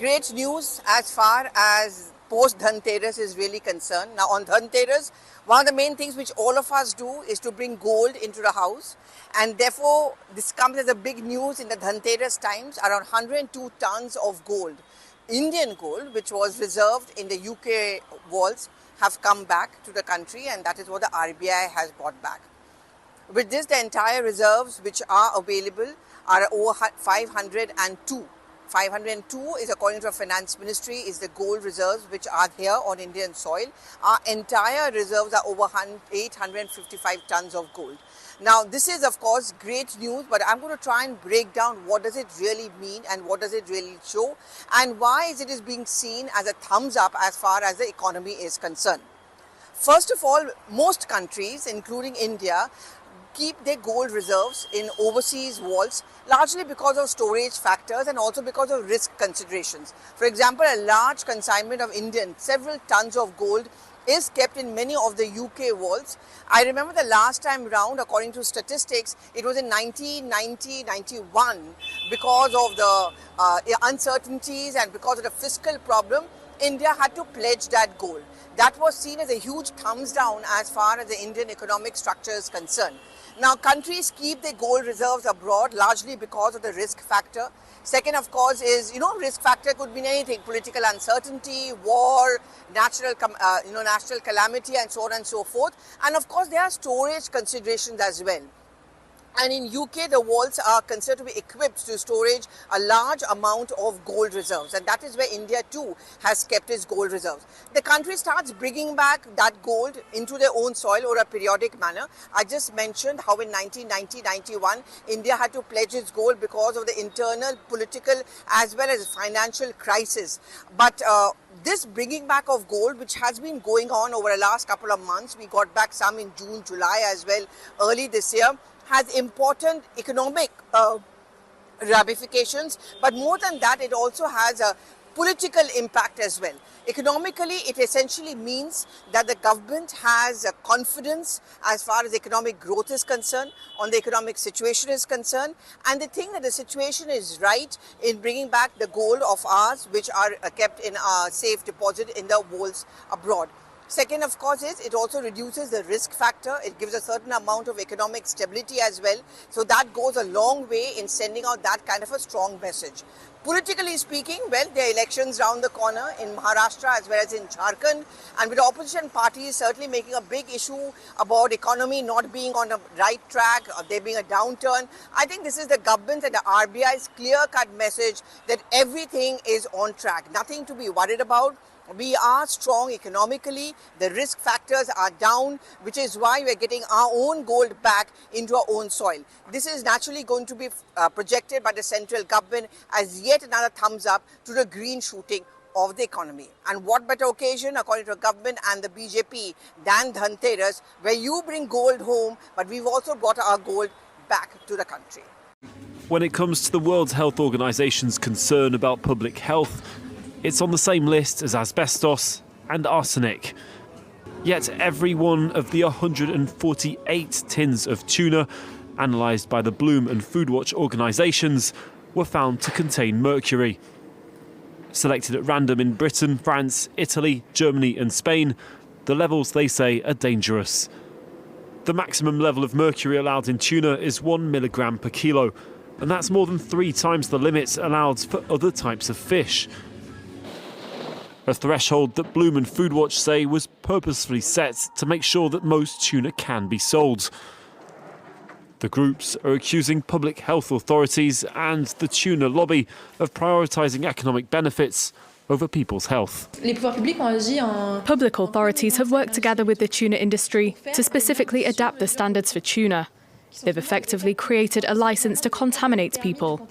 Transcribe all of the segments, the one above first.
great news as far as post Dhanteras is really concerned. Now on Dhanteras, one of the main things which all of us do is to bring gold into the house, and therefore this comes as a big news in the Dhanteras times. Around 102 tons of gold, Indian gold, which was reserved in the UK vaults, have come back to the country, and that is what the RBI has brought back. With this, the entire reserves which are available are over 502. 502 is, according to the Finance Ministry, is the gold reserves which are here on Indian soil. Our entire reserves are over 855 tons of gold. Now, this is of course great news, but I'm going to try and break down what does it really mean and what does it really show, and why is it being seen as a thumbs up as far as the economy is concerned. First of all, most countries, including India, keep their gold reserves in overseas vaults, largely because of storage factors and also because of risk considerations. For example, a large consignment of Indian, several tons of gold, is kept in many of the UK vaults. I remember the last time round, according to statistics, it was in 1990-91. Because of the uncertainties and because of the fiscal problem, India had to pledge that gold. That was seen as a huge thumbs down as far as the Indian economic structure is concerned. Now, countries keep their gold reserves abroad largely because of the risk factor. Second, of course, is, risk factor could mean anything: political uncertainty, war, natural calamity, and so on and so forth. And of course, there are storage considerations as well. And in UK, the vaults are considered to be equipped to storage a large amount of gold reserves, and that is where India too has kept its gold reserves. The country starts bringing back that gold into their own soil over a periodic manner. I just mentioned how in 1990-91, India had to pledge its gold because of the internal political as well as financial crisis. But this bringing back of gold, which has been going on over the last couple of months, we got back some in June, July as well, early this year, has important economic ramifications, but more than that, it also has a political impact as well. Economically, it essentially means that the government has a confidence as far as economic growth is concerned, on the economic situation is concerned, and they think that the situation is right in bringing back the gold of ours, which are kept in a safe deposit in the vaults abroad. Second, of course, is it also reduces the risk factor. It gives a certain amount of economic stability as well. So that goes a long way in sending out that kind of a strong message. Politically speaking, well, there are elections round the corner in Maharashtra as well as in Jharkhand, and with the opposition parties certainly making a big issue about economy not being on the right track, or there being a downturn. I think this is the government and the RBI's clear-cut message that everything is on track, nothing to be worried about. We are strong economically, the risk factors are down, which is why we are getting our own gold back into our own soil. This is naturally going to be projected by the central government as yet another thumbs up to the green shooting of the economy. And what better occasion, according to the government and the BJP, than Dhanteras, where you bring gold home, but we've also brought our gold back to the country. When it comes to the World Health Organization's concern about public health, it's on the same list as asbestos and arsenic. Yet every one of the 148 tins of tuna analysed by the Bloom and Foodwatch organisations were found to contain mercury. Selected at random in Britain, France, Italy, Germany and Spain, the levels, they say, are dangerous. The maximum level of mercury allowed in tuna is 1 milligram per kilo, and that's more than 3 times the limit allowed for other types of fish. A threshold that Bloom and Foodwatch say was purposefully set to make sure that most tuna can be sold. The groups are accusing public health authorities and the tuna lobby of prioritising economic benefits over people's health. Public authorities have worked together with the tuna industry to specifically adapt the standards for tuna. They've effectively created a licence to contaminate people.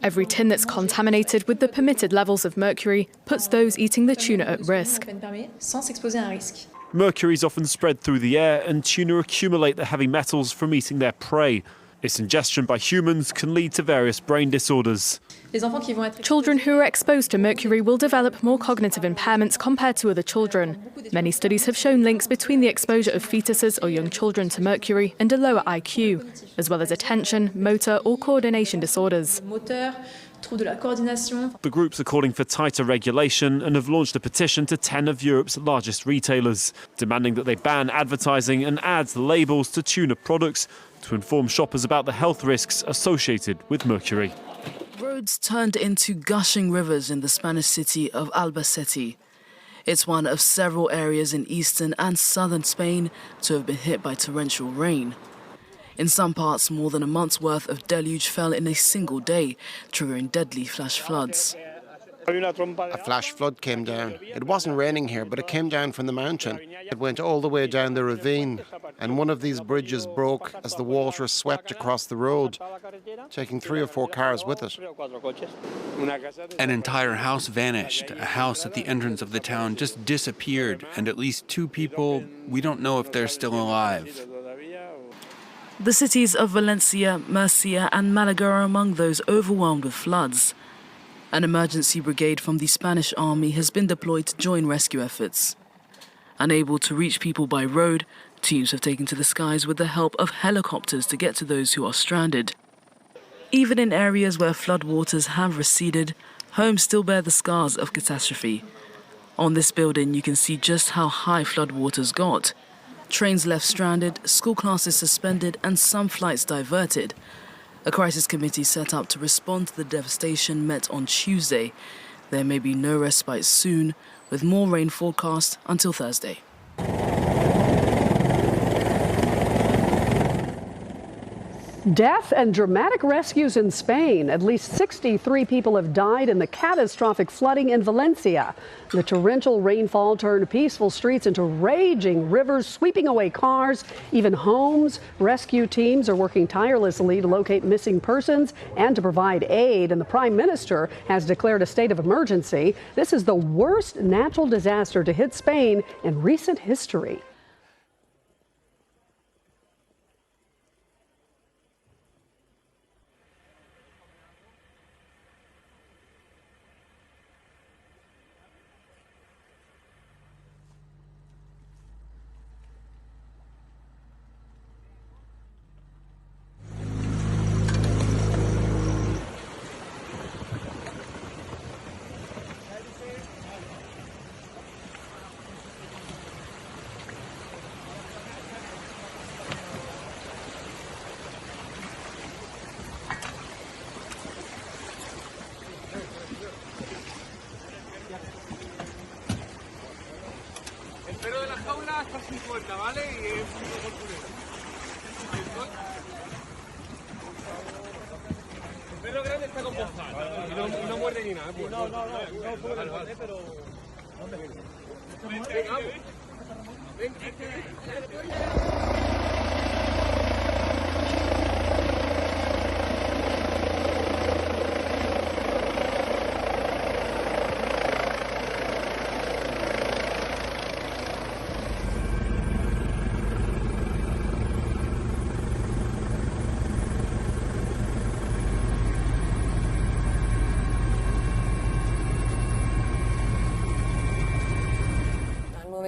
Every tin that's contaminated with the permitted levels of mercury puts those eating the tuna at risk. Mercury is often spread through the air, and tuna accumulate the heavy metals from eating their prey. Its ingestion by humans can lead to various brain disorders. Children who are exposed to mercury will develop more cognitive impairments compared to other children. Many studies have shown links between the exposure of fetuses or young children to mercury and a lower IQ, as well as attention, motor or coordination disorders. The groups are calling for tighter regulation and have launched a petition to 10 of Europe's largest retailers, demanding that they ban advertising and add labels to tuna products to inform shoppers about the health risks associated with mercury. Roads turned into gushing rivers in the Spanish city of Albacete. It's one of several areas in eastern and southern Spain to have been hit by torrential rain. In some parts, more than a month's worth of deluge fell in a single day, triggering deadly flash floods. A flash flood came down. It wasn't raining here, but it came down from the mountain. It went all the way down the ravine, and one of these bridges broke as the water swept across the road, taking 3 or 4 cars with it. An entire house vanished. A house at the entrance of the town just disappeared, and at least 2 people, we don't know if they're still alive. The cities of Valencia, Murcia and Malaga are among those overwhelmed with floods. An emergency brigade from the Spanish army has been deployed to join rescue efforts. Unable to reach people by road, teams have taken to the skies with the help of helicopters to get to those who are stranded. Even in areas where floodwaters have receded, homes still bear the scars of catastrophe. On this building, you can see just how high floodwaters got. Trains left stranded, school classes suspended, and some flights diverted. A crisis committee set up to respond to the devastation met on Tuesday. There may be no respite soon, with more rain forecast until Thursday. Death and dramatic rescues in Spain. At least 63 people have died in the catastrophic flooding in Valencia. The torrential rainfall turned peaceful streets into raging rivers, sweeping away cars, even homes. Rescue teams are working tirelessly to locate missing persons and to provide aid. And the Prime Minister has declared a state of emergency. This is the worst natural disaster to hit Spain in recent history.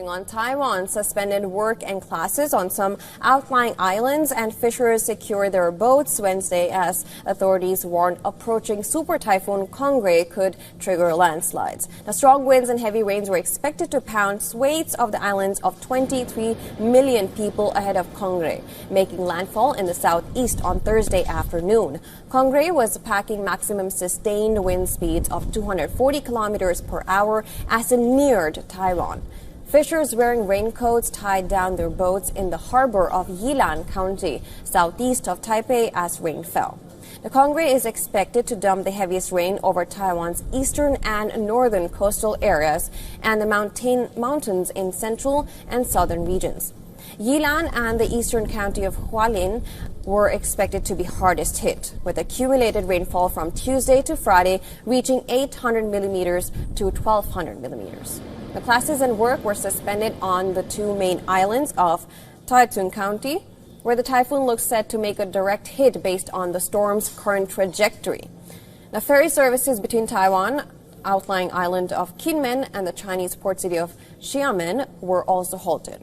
On Taiwan suspended work and classes on some outlying islands, and fishers secured their boats Wednesday as authorities warned approaching super typhoon Kongray could trigger landslides. Now, strong winds and heavy rains were expected to pound swathes of the islands of 23 million people ahead of Kongray, making landfall in the southeast on Thursday afternoon. Kongray was packing maximum sustained wind speeds of 240 kilometers per hour as it neared Taiwan. Fishers wearing raincoats tied down their boats in the harbor of Yilan County, southeast of Taipei, as rain fell. The Kongray is expected to dump the heaviest rain over Taiwan's eastern and northern coastal areas and the mountains in central and southern regions. Yilan and the eastern county of Hualien were expected to be hardest hit, with accumulated rainfall from Tuesday to Friday reaching 800 millimeters to 1,200 millimeters. The classes and work were suspended on the 2 main islands of Taichung County, where the typhoon looks set to make a direct hit based on the storm's current trajectory. The ferry services between Taiwan, outlying island of Kinmen, and the Chinese port city of Xiamen were also halted.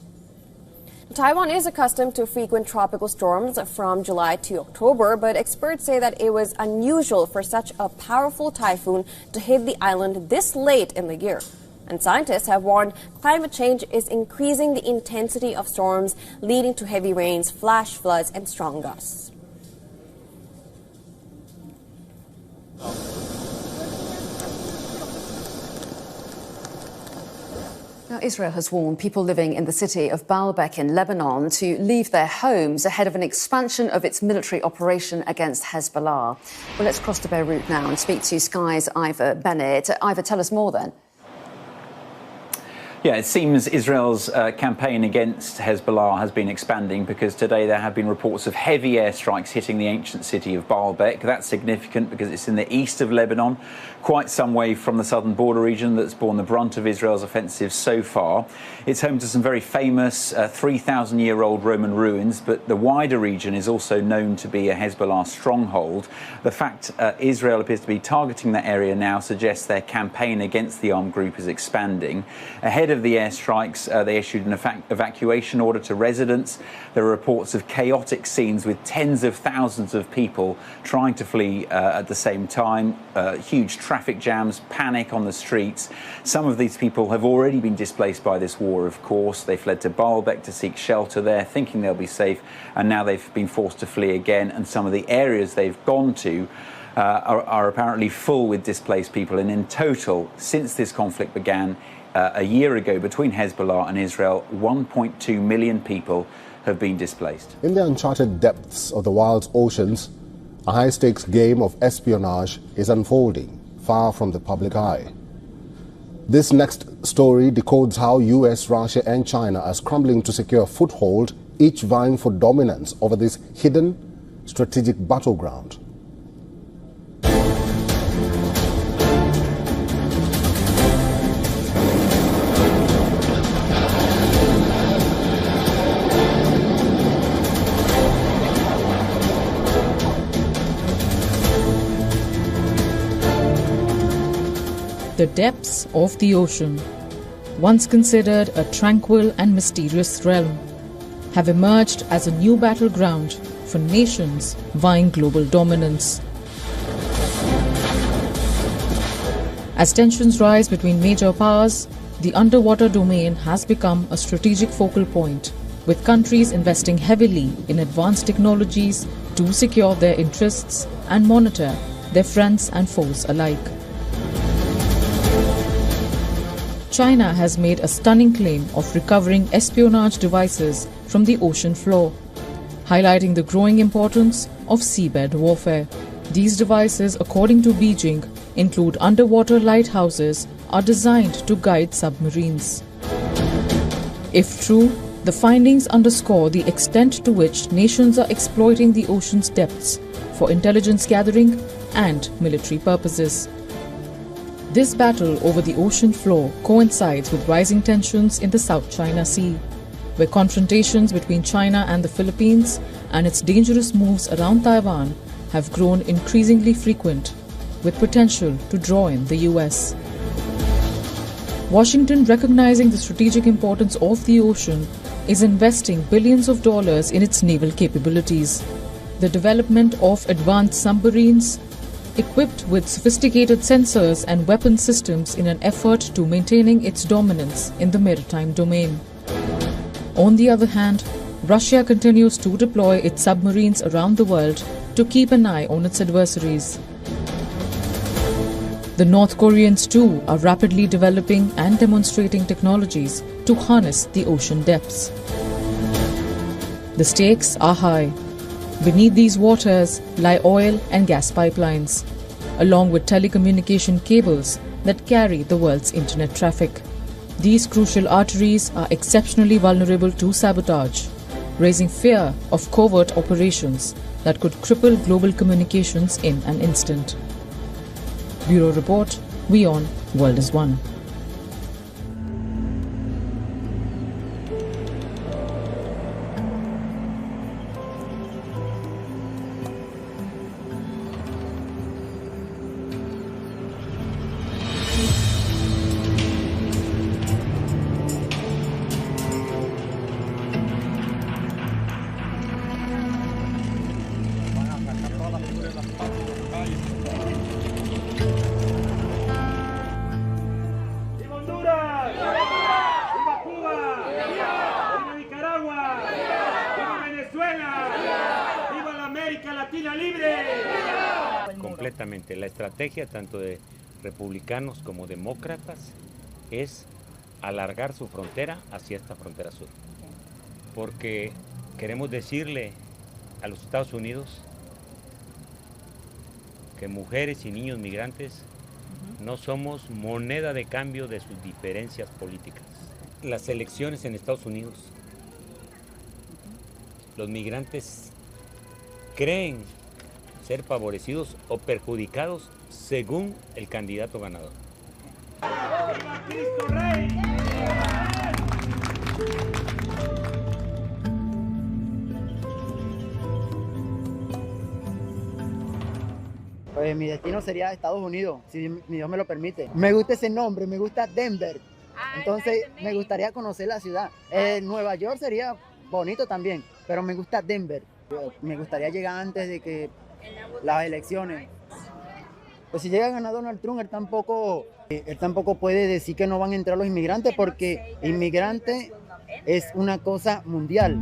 Taiwan is accustomed to frequent tropical storms from July to October, but experts say that it was unusual for such a powerful typhoon to hit the island this late in the year. And scientists have warned climate change is increasing the intensity of storms, leading to heavy rains, flash floods, and strong gusts. Now, Israel has warned people living in the city of Baalbek in Lebanon to leave their homes ahead of an expansion of its military operation against Hezbollah. Well, let's cross to Beirut now and speak to Sky's Ivor Bennett. Ivor, tell us more then. Yeah, it seems Israel's campaign against Hezbollah has been expanding because today there have been reports of heavy airstrikes hitting the ancient city of Baalbek. That's significant because it's in the east of Lebanon, quite some way from the southern border region that's borne the brunt of Israel's offensive so far. It's home to some very famous 3,000-year-old Roman ruins, but the wider region is also known to be a Hezbollah stronghold. The fact Israel appears to be targeting that area now suggests their campaign against the armed group is expanding. Ahead of the airstrikes, they issued an evacuation order to residents. There are reports of chaotic scenes with tens of thousands of people trying to flee at the same time. Huge traffic jams, panic on the streets. Some of these people have already been displaced by this war, of course. They fled to Baalbek to seek shelter there, thinking they'll be safe, and now they've been forced to flee again. And some of the areas they've gone to are apparently full with displaced people. And in total, since this conflict began a year ago between Hezbollah and Israel, 1.2 million people have been displaced. In the uncharted depths of the world's oceans, a high-stakes game of espionage is unfolding, far from the public eye. This next story decodes how US, Russia and China are scrambling to secure a foothold, each vying for dominance over this hidden strategic battleground. The depths of the ocean, once considered a tranquil and mysterious realm, have emerged as a new battleground for nations vying global dominance. As tensions rise between major powers, the underwater domain has become a strategic focal point, with countries investing heavily in advanced technologies to secure their interests and monitor their friends and foes alike. China has made a stunning claim of recovering espionage devices from the ocean floor, highlighting the growing importance of seabed warfare. These devices, according to Beijing, include underwater lighthouses are designed to guide submarines. If true, the findings underscore the extent to which nations are exploiting the ocean's depths for intelligence gathering and military purposes. This battle over the ocean floor coincides with rising tensions in the South China Sea, where confrontations between China and the Philippines and its dangerous moves around Taiwan have grown increasingly frequent, with potential to draw in the US. Washington, recognizing the strategic importance of the ocean, is investing billions of dollars in its naval capabilities. The development of advanced submarines, equipped with sophisticated sensors and weapon systems in an effort to maintaining its dominance in the maritime domain. On the other hand, Russia continues to deploy its submarines around the world to keep an eye on its adversaries. The North Koreans too are rapidly developing and demonstrating technologies to harness the ocean depths. The stakes are high. Beneath these waters lie oil and gas pipelines, along with telecommunication cables that carry the world's internet traffic. These crucial arteries are exceptionally vulnerable to sabotage, raising fear of covert operations that could cripple global communications in an instant. Bureau Report, WION, World is One. completamente. La estrategia tanto de republicanos como demócratas es alargar su frontera hacia esta frontera sur. Porque queremos decirle a los Estados Unidos que mujeres y niños migrantes no somos moneda de cambio de sus diferencias políticas. Las elecciones en Estados Unidos, los migrantes creen ser favorecidos o perjudicados según el candidato ganador. Pues mi destino sería Estados Unidos, si mi Dios me lo permite. Me gusta ese nombre, me gusta Denver. Entonces me gustaría conocer la ciudad. Nueva York sería bonito también, pero me gusta Denver. Me gustaría llegar antes de que las elecciones. Pues si llega a ganar Donald Trump, él tampoco puede decir que no van a entrar los inmigrantes, porque inmigrante es una cosa mundial.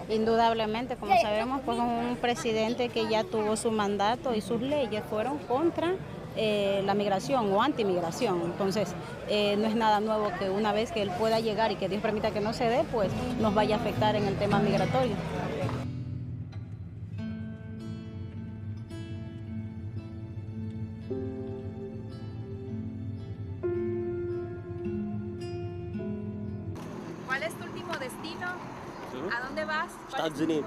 Indudablemente, como sabemos, pues un presidente que ya tuvo su mandato y sus leyes fueron contra la migración o antimigración. Entonces, no es nada nuevo que una vez que él pueda llegar y que Dios permita que no se dé, pues nos vaya a afectar en el tema migratorio. ¿Cuál es tu último destino? ¿A dónde vas? Estados Unidos.